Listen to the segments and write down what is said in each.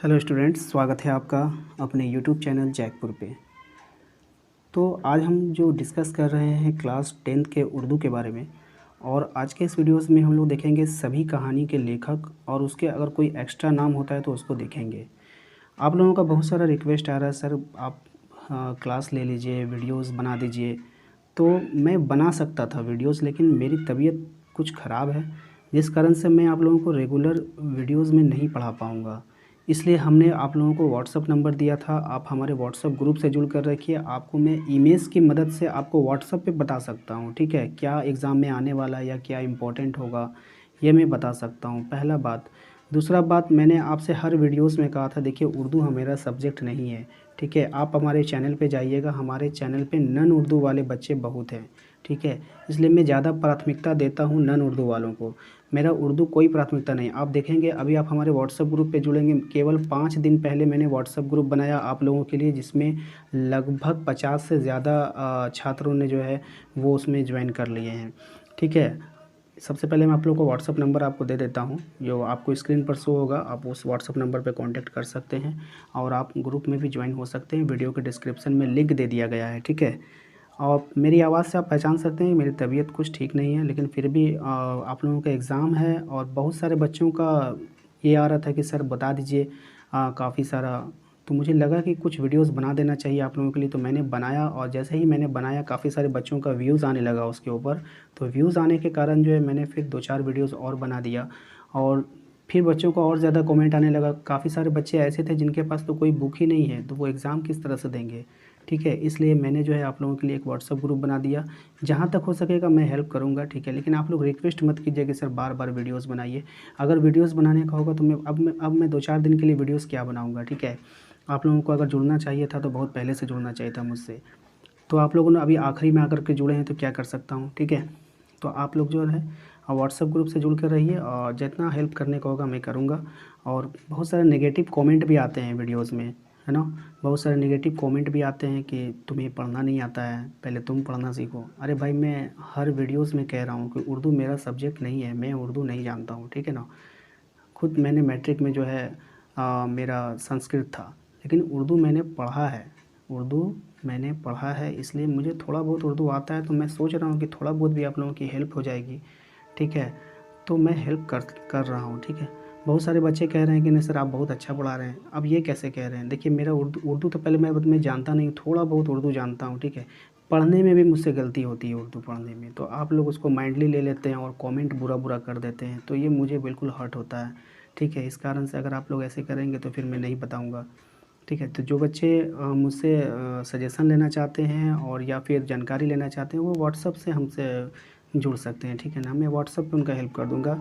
Hello students, स्वागत है आपका अपने यूट्यूब चैनल जैकपुर पे। तो आज हम जो डिस्कस कर रहे हैं क्लास 10th के उर्दू के बारे में। और आज के इस वीडियोस में हम लोग देखेंगे सभी कहानी के लेखक और उसके अगर कोई एक्स्ट्रा नाम होता है तो उसको देखेंगे। आप लोगों का बहुत सारा रिक्वेस्ट आ रहा है, सर आप क्लास ले लीजिए, वीडियोस बना दीजिए। तो मैं बना सकता था वीडियोस, लेकिन मेरी तबीयत कुछ ख़राब है, जिस कारण से मैं आप लोगों को रेगुलर वीडियोस में नहीं पढ़ा पाऊँगा। इसलिए हमने आप लोगों को व्हाट्सअप नंबर दिया था, आप हमारे व्हाट्सअप ग्रुप से जुड़ कर रखिए। आपको मैं इमेज की मदद से आपको व्हाट्सअप पे बता सकता हूँ, ठीक है, क्या एग्ज़ाम में आने वाला है या क्या इम्पोर्टेंट होगा, ये मैं बता सकता हूँ, पहला बात। दूसरा बात, मैंने आपसे हर वीडियोस में कहा था, देखिए उर्दू मेरा सब्जेक्ट नहीं है, ठीक है। आप हमारे चैनल पे जाइएगा, हमारे चैनल पे नन उर्दू वाले बच्चे बहुत हैं, ठीक है। इसलिए मैं ज़्यादा प्राथमिकता देता हूँ नन उर्दू वालों को, मेरा उर्दू कोई प्राथमिकता नहीं। आप देखेंगे अभी आप हमारे व्हाट्सअप ग्रुप पे जुड़ेंगे, केवल 5 दिन पहले मैंने व्हाट्सअप ग्रुप बनाया आप लोगों के लिए, जिसमें लगभग 50 से ज़्यादा छात्रों ने जो है वो उसमें ज्वाइन कर लिए हैं, ठीक है। सबसे पहले मैं आप लोगों को व्हाट्सअप नंबर आपको दे देता हूँ, जो आपको स्क्रीन पर शो होगा। आप उस व्हाट्सअप नंबर पे कांटेक्ट कर सकते हैं और आप ग्रुप में भी ज्वाइन हो सकते हैं। वीडियो के डिस्क्रिप्शन में लिंक दे दिया गया है, ठीक है। और मेरी आवाज़ से आप पहचान सकते हैं मेरी तबीयत कुछ ठीक नहीं है, लेकिन फिर भी आप लोगों का एग्ज़ाम है और बहुत सारे बच्चों का ये आ रहा था कि सर बता दीजिए काफ़ी सारा। तो मुझे लगा कि कुछ वीडियोस बना देना चाहिए आप लोगों के लिए, तो मैंने बनाया। और जैसे ही मैंने बनाया काफ़ी सारे बच्चों का व्यूज़ आने लगा उसके ऊपर। तो व्यूज़ आने के कारण जो है मैंने फिर 2-4 वीडियोस और बना दिया, और फिर बच्चों का और ज़्यादा कमेंट आने लगा। काफ़ी सारे बच्चे ऐसे थे जिनके पास तो कोई बुक ही नहीं है, तो वो एग्ज़ाम किस तरह से देंगे, ठीक है। इसलिए मैंने जो है आप लोगों के लिए एक व्हाट्सअप ग्रुप बना दिया। जहाँ तक हो सकेगा मैं हेल्प करूँगा, ठीक है। लेकिन आप लोग रिक्वेस्ट मत कीजिए कि सर बार बार वीडियोस बनाइए। अगर वीडियोस बनाने का होगा तो मैं 2-4 दिन के लिए वीडियोस क्या बनाऊँगा, ठीक है। आप लोगों को अगर जुड़ना चाहिए था तो बहुत पहले से जुड़ना चाहिए था मुझसे। तो आप लोगों ने अभी आखिरी में आकर के जुड़े हैं तो क्या कर सकता हूँ, ठीक है। तो आप लोग जो है व्हाट्सअप ग्रुप से जुड़ कर रहिए, और जितना हेल्प करने का होगा मैं करूँगा। और बहुत सारे नेगेटिव कमेंट भी आते हैं वीडियोस में, है ना। बहुत सारे नेगेटिव कमेंट भी आते हैं कि तुम्हें पढ़ना नहीं आता है, पहले तुम पढ़ना सीखो। अरे भाई, मैं हर वीडियोस में कह रहा हूँ कि उर्दू मेरा सब्जेक्ट नहीं है, मैं उर्दू नहीं जानता हूँ, ठीक है ना। खुद मैंने मैट्रिक में जो है मेरा संस्कृत था, लेकिन उर्दू मैंने पढ़ा है, उर्दू मैंने पढ़ा है, इसलिए मुझे थोड़ा बहुत उर्दू आता है। तो मैं सोच रहा हूँ कि थोड़ा बहुत भी आप लोगों की हेल्प हो जाएगी, ठीक है। तो मैं हेल्प कर रहा हूँ, ठीक है। बहुत सारे बच्चे कह रहे हैं कि नहीं सर आप बहुत अच्छा पढ़ा रहे हैं। अब ये कैसे कह रहे हैं, देखिए मेरा उर्दू उर्दू तो पहले मैं जानता नहीं, थोड़ा बहुत उर्दू जानता हूँ, ठीक है। पढ़ने में भी मुझसे गलती होती है उर्दू पढ़ने में, तो आप लोग उसको माइंडली ले लेते हैं और कमेंट बुरा बुरा कर देते हैं, तो ये मुझे बिल्कुल हर्ट होता है, ठीक है। इस कारण से अगर आप लोग ऐसे करेंगे तो फिर मैं नहीं बताऊँगा, ठीक है। तो जो बच्चे मुझसे सजेशन लेना चाहते हैं और या फिर जानकारी लेना चाहते हैं, वो व्हाट्सअप से हमसे जुड़ सकते हैं, ठीक है ना। मैं व्हाट्सअप पे उनका हेल्प कर दूँगा।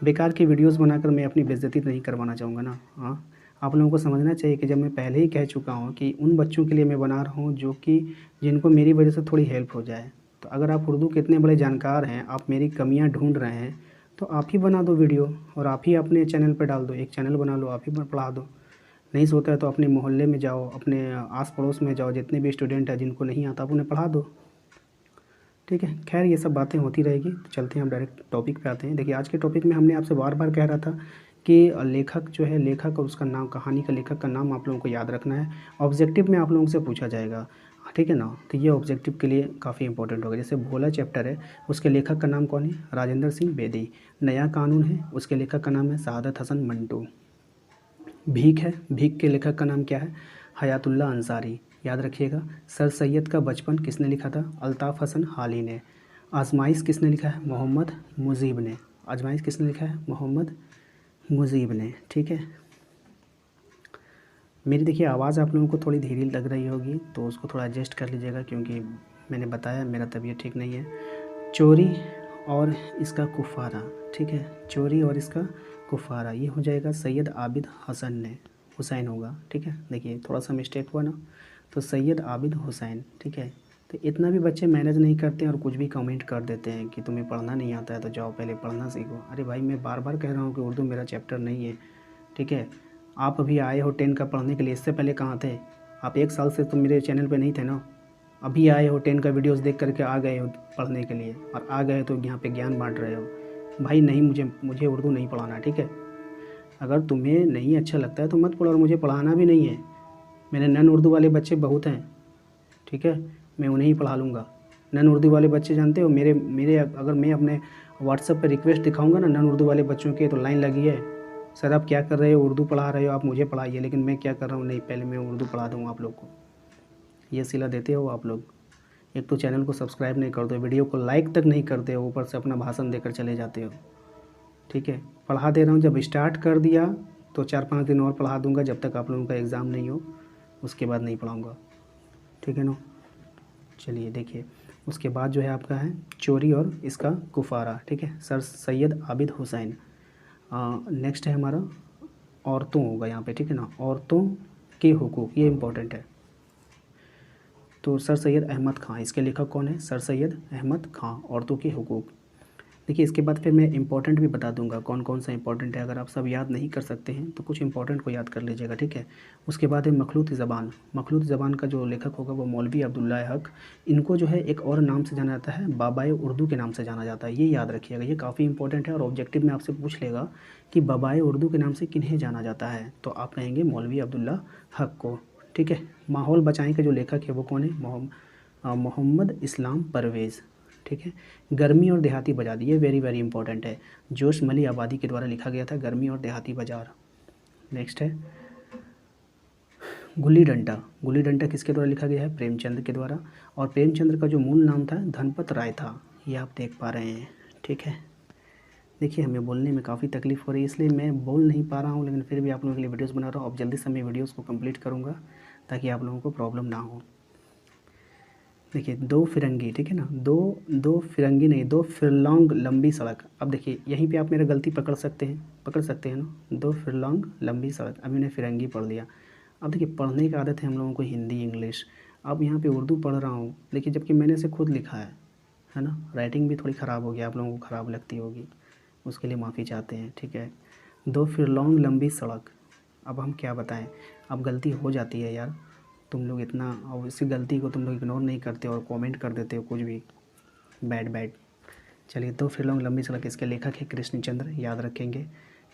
बेकार की वीडियोस बनाकर मैं अपनी बेइज्जती तो नहीं करवाना चाहूँगा ना। हाँ, आप लोगों को समझना चाहिए कि जब मैं पहले ही कह चुका हूँ कि उन बच्चों के लिए मैं बना रहा हूँ जो कि जिनको मेरी वजह से थोड़ी हेल्प हो जाए। तो अगर आप उर्दू के इतने बड़े जानकार हैं, आप मेरी कमियाँ ढूँढ रहे हैं, तो आप ही बना दो वीडियो और आप ही अपने चैनल पे डाल दो। एक चैनल बना लो, आप ही पढ़ा दो। नहीं सोता है तो अपने मोहल्ले में जाओ, अपने आस पड़ोस में जाओ, जितने भी स्टूडेंट हैं जिनको नहीं आता आप उन्हें पढ़ा दो, ठीक है। खैर ये सब बातें होती रहेगी, तो चलते हैं हम डायरेक्ट टॉपिक पे आते हैं। देखिए आज के टॉपिक में हमने आपसे बार बार कह रहा था कि लेखक जो है, लेखक और उसका नाम, कहानी का लेखक का नाम आप लोगों को याद रखना है। ऑब्जेक्टिव में आप लोगों से पूछा जाएगा, ठीक है ना। तो ये ऑब्जेक्टिव के लिए काफ़ी इंपॉर्टेंट होगा। जैसे भोला चैप्टर है, उसके लेखक का नाम कौन है, राजेंद्र सिंह बेदी। नया कानून है, उसके लेखक का नाम है सआदत हसन मंटू। भीख है, भीख के लेखक का नाम क्या है, हयातुल्ला अंसारी, याद रखिएगा। सर सैयद का बचपन किसने लिखा था, अल्ताफ़ हसन हाली ने। आजमाइश किसने लिखा है, मोहम्मद मुजीब ने। आजमाइश किसने लिखा है, मोहम्मद मुजीब ने, ठीक है। मेरी देखिए आवाज़ आप लोगों को थोड़ी धीरे लग रही होगी, तो उसको थोड़ा एडजस्ट कर लीजिएगा, क्योंकि मैंने बताया मेरा तबीयत ठीक नहीं है। चोरी और इसका कुफारा, ठीक है, चोरी और इसका कुफारा, ये हो जाएगा सैयद आबिद हसन ने, हुसैन होगा, ठीक है। देखिए थोड़ा सा मिस्टेक हुआ ना, तो सैयद आबिद हुसैन, ठीक है। तो इतना भी बच्चे मैनेज नहीं करते और कुछ भी कमेंट कर देते हैं कि तुम्हें पढ़ना नहीं आता है तो जाओ पहले पढ़ना सीखो। अरे भाई, मैं बार बार कह रहा हूँ कि उर्दू मेरा चैप्टर नहीं है, ठीक है। आप अभी आए हो 10 का पढ़ने के लिए, इससे पहले कहाँ थे आप, 1 साल से तो मेरे चैनल पे नहीं थे ना। अभी आए हो 10 का वीडियोस देख करके आ गए हो पढ़ने के लिए, और आ गए तो यहाँ पे ज्ञान बांट रहे हो। भाई नहीं, मुझे उर्दू नहीं पढ़ाना, ठीक है। अगर तुम्हें नहीं अच्छा लगता है तो मत पढ़ो, और मुझे पढ़ाना भी नहीं है। मेरे नॉन उर्दू वाले बच्चे बहुत हैं, ठीक है, मैं उन्हें ही पढ़ा लूँगा। नॉन उर्दू वाले बच्चे जानते हो, मेरे मेरे अगर मैं अपने व्हाट्सएप पे रिक्वेस्ट दिखाऊंगा ना नॉन उर्दू वाले बच्चों के, तो लाइन लगी है, सर आप क्या कर रहे हो, उर्दू पढ़ा रहे हो, आप मुझे पढ़ाइए। लेकिन मैं क्या कर रहा हूँ, नहीं, पहले मैं उर्दू पढ़ा दूँगा आप लोग को। ये सिला देते हो आप लोग। एक तो चैनल को सब्सक्राइब नहीं करते हो, वीडियो को लाइक तक नहीं करते हो, ऊपर से अपना भाषण देकर चले जाते हो। ठीक है, पढ़ा दे रहा हूँ, जब स्टार्ट कर दिया तो 4-5 दिन और पढ़ा दूँगा, जब तक आप लोगों का एग्ज़ाम नहीं हो, उसके बाद नहीं पढ़ाऊँगा। ठीक है ना। चलिए देखिए, उसके बाद जो है आपका है चोरी और इसका कुफारा। ठीक है, सर सैयद आबिद हुसैन। नेक्स्ट है हमारा औरतों होगा यहाँ पे। ठीक है ना, औरतों के हुकूक, ये इम्पोर्टेंट है। तो सर सैयद अहमद ख़ान, इसके लेखक कौन है, सर सैयद अहमद ख़ान, औरतों के हुकूक। देखिए इसके बाद फिर मैं इंपॉर्टेंट भी बता दूंगा कौन कौन सा इंपॉर्टेंट है। अगर आप सब याद नहीं कर सकते हैं तो कुछ इंपॉर्टेंट को याद कर लीजिएगा। ठीक है, उसके बाद है मखलूत ज़बान। मखलूत ज़बान का जो लेखक होगा वो मौलवी अब्दुल्ला हक। इनको जो है एक और नाम से जाना जाता है, बाबाए उर्दू के नाम से जाना जाता है। ये याद रखिएगा, ये काफ़ी इंपॉर्टेंट है और ऑब्जेक्टिव में आपसे पूछ लेगा कि बाबाए उर्दू के नाम से किन्हें जाना जाता है, तो आप कहेंगे मौलवी अब्दुल्ला हक को। ठीक है, माहौल बचाएं का जो लेखक है वो कौन है, मोहम्मद इस्लाम परवेज़। ठीक है, गर्मी और देहाती बाज़ार, ये वेरी वेरी इंपॉर्टेंट है, जोश मली आबादी के द्वारा लिखा गया था, गर्मी और देहाती बाज़ार। नेक्स्ट है गुल्ली डंडा। गुल्ली डंडा किसके द्वारा लिखा गया है, प्रेमचंद के द्वारा। और प्रेमचंद का जो मूल नाम था धनपत राय था, ये आप देख पा रहे हैं। ठीक है, देखिए हमें बोलने में काफ़ी तकलीफ़ हो रही है, इसलिए मैं बोल नहीं पा रहा हूँ, लेकिन फिर भी आप लोगों के लिए वीडियोज़ बना रहा हूँ। अब जल्दी से मैं वीडियोज़ को कंप्लीट करूँगा ताकि आप लोगों को प्रॉब्लम ना हो। देखिए दो फिरंगी, ठीक है ना, दो फिरंगी नहीं, दो फिरलॉन्ग लंबी सड़क। अब देखिए यहीं पे आप मेरा गलती पकड़ सकते हैं ना, दो फिरलॉन्ग लंबी सड़क। अभी मैंने फिरंगी पढ़ लिया। अब देखिए पढ़ने की आदत है हम लोगों को हिंदी इंग्लिश, अब यहाँ पे उर्दू पढ़ रहा हूँ, देखिए जबकि मैंने इसे खुद लिखा है ना। राइटिंग भी थोड़ी ख़राब हो गई, आप लोगों को ख़राब लगती होगी, उसके लिए माफ़ी चाहते हैं। ठीक है, दो फिरलॉन्ग लंबी सड़क। अब हम क्या बताएं, अब गलती हो जाती है यार, तुम लोग इतना, और इसी गलती को तुम लोग इग्नोर नहीं करते और कमेंट कर देते हो कुछ भी बैड बैड। चलिए, तो फिर लंबी सड़क, इसके लेखक है कृष्णचंद्र, याद रखेंगे।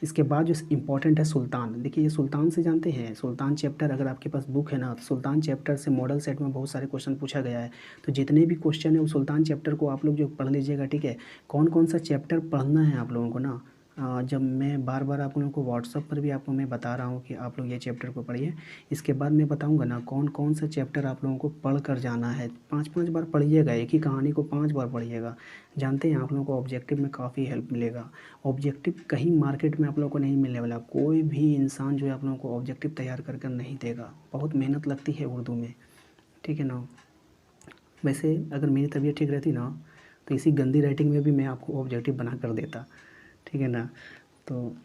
इसके बाद जो इम्पोर्टेंट है सुल्तान। देखिए ये सुल्तान से जानते हैं, सुल्तान चैप्टर अगर आपके पास बुक है ना, तो सुल्तान चैप्टर से मॉडल सेट में बहुत सारे क्वेश्चन पूछा गया है। तो जितने भी क्वेश्चन है वो सुल्तान चैप्टर को आप लोग जो पढ़ लीजिएगा। ठीक है, कौन कौन सा चैप्टर पढ़ना है आप लोगों को ना, जब मैं बार बार आप लोगों को व्हाट्सअप पर भी आपको मैं बता रहा हूँ कि आप लोग ये चैप्टर को पढ़िए, इसके बाद मैं बताऊँगा ना कौन कौन सा चैप्टर आप लोगों को पढ़ कर जाना है। 5-5 बार पढ़िएगा, एक ही कहानी को 5 बार पढ़िएगा। जानते हैं आप लोगों को ऑब्जेक्टिव में काफ़ी हेल्प मिलेगा। ऑब्जेक्टिव कहीं मार्केट में आप लोगों को नहीं मिलने वाला, कोई भी इंसान जो है आप लोगों को ऑब्जेक्टिव तैयार कर कर नहीं देगा, बहुत मेहनत लगती है उर्दू में। ठीक है ना, वैसे अगर मेरी तबीयत ठीक रहती ना तो इसी गंदी राइटिंग में भी मैं आपको ऑब्जेक्टिव बना कर देता। ठीक है ना, तो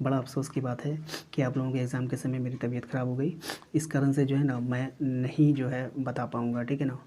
बड़ा अफसोस की बात है कि आप लोगों के एग्ज़ाम के समय मेरी तबीयत ख़राब हो गई, इस कारण से जो है ना मैं नहीं जो है बता पाऊँगा। ठीक है ना,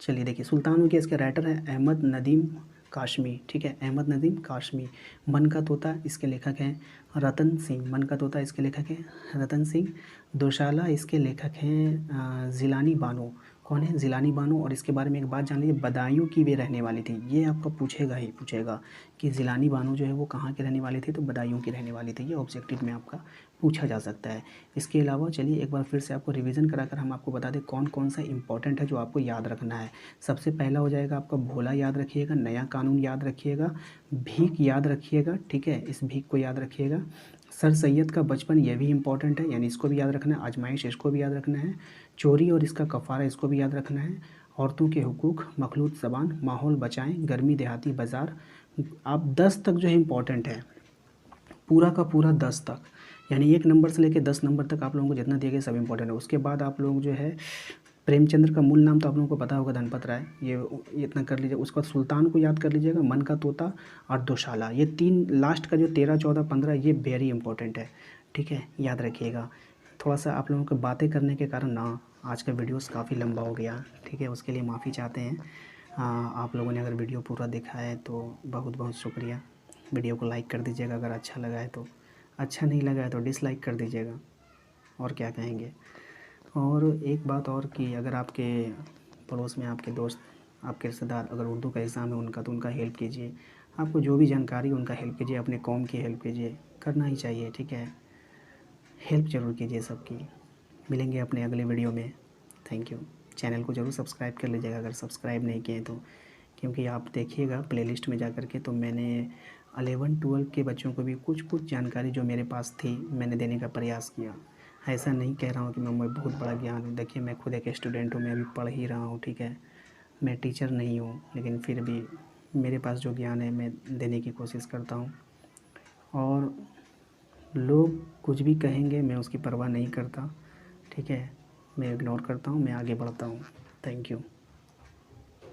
चलिए देखिए, सुल्तान के इसके राइटर हैं अहमद नदीम काशमी। ठीक है, अहमद नदीम काशमी। मन का तोता, इसके लेखक हैं रतन सिंह। मन का तोता इसके लेखक हैं रतन सिंह। दोशाला इसके लेखक हैं ज़िलानी बानो। कौन है, ज़िलानी बानो। और इसके बारे में एक बात जान लीजिए, बदायूं की वे रहने वाली थी, ये आपका पूछेगा ही पूछेगा कि ज़िलानी बानो जो है वो कहाँ की रहने वाली थी, तो बदायूं की रहने वाली थी। ये ऑब्जेक्टिव में आपका पूछा जा सकता है। इसके अलावा चलिए एक बार फिर से आपको रिवीजन कराकर हम आपको बता दें कौन कौन सा इंपॉर्टेंट है जो आपको याद रखना है। सबसे पहला हो जाएगा आपका भोला, याद रखिएगा। नया कानून याद रखिएगा। भीख याद रखिएगा। ठीक है, इस भीख को याद रखिएगा। सर सैयद का बचपन, ये भी इंपॉर्टेंट है, यानी इसको भी याद रखना है। आजमाइश, इसको भी याद रखना है। चोरी और इसका कफ़ारा, इसको भी याद रखना है। औरतों के हुकूक, मखलूत ज़बान, माहौल बचाएं, गर्मी देहाती बाज़ार। आप 10 तक जो है इम्पॉर्टेंट है, पूरा का पूरा 10 तक, यानी 1 नंबर से लेकर 10 नंबर तक आप लोगों को जितना दिया गया सब इंपॉर्टेंट है। उसके बाद आप लोग जो है प्रेमचंद्र का मूल नाम तो आप लोगों को पता होगा, धनपत राय, ये इतना कर लीजिए। उसके बाद सुल्तान को याद कर लीजिएगा, मन का तोता और दोशाला। ये 3 लास्ट का जो 13, 14, 15, ये वेरी इंपॉर्टेंट है। ठीक है, याद रखिएगा। थोड़ा सा आप लोगों को बातें करने के कारण ना आज का वीडियोस काफ़ी लंबा हो गया। ठीक है, उसके लिए माफ़ी चाहते हैं। आप लोगों ने अगर वीडियो पूरा देखा है तो बहुत बहुत शुक्रिया। वीडियो को लाइक कर दीजिएगा अगर अच्छा लगा है तो, अच्छा नहीं लगा है तो डिसलाइक कर दीजिएगा, और क्या कहेंगे। और एक बात और कि अगर आपके पड़ोस में आपके दोस्त, आपके रिश्तेदार अगर उर्दू का एग्ज़ाम है उनका, तो उनका हेल्प कीजिए। आपको जो भी जानकारी है उनका हेल्प कीजिए, अपने कौम की हेल्प कीजिए। करना ही चाहिए, ठीक है। हेल्प ज़रूर कीजिए सबकी। मिलेंगे अपने अगले वीडियो में। Thank you. चैनल को ज़रूर सब्सक्राइब कर लीजिएगा अगर सब्सक्राइब नहीं किए तो, क्योंकि आप देखिएगा प्लेलिस्ट में जा कर के, तो मैंने 11-12 के बच्चों को भी कुछ कुछ जानकारी जो मेरे पास थी मैंने देने का प्रयास किया। ऐसा नहीं कह रहा हूँ कि मैं बहुत बड़ा ज्ञान हूँ। देखिए मैं खुद एक स्टूडेंट हूँ, मैं अभी पढ़ ही रहा हूँ, ठीक है। मैं टीचर नहीं हूँ, लेकिन फिर भी मेरे पास जो ज्ञान है मैं देने की कोशिश करता हूँ। और लोग कुछ भी कहेंगे मैं उसकी परवाह नहीं करता, ठीक है। मैं इग्नोर करता हूँ, मैं आगे बढ़ता हूँ। Thank you.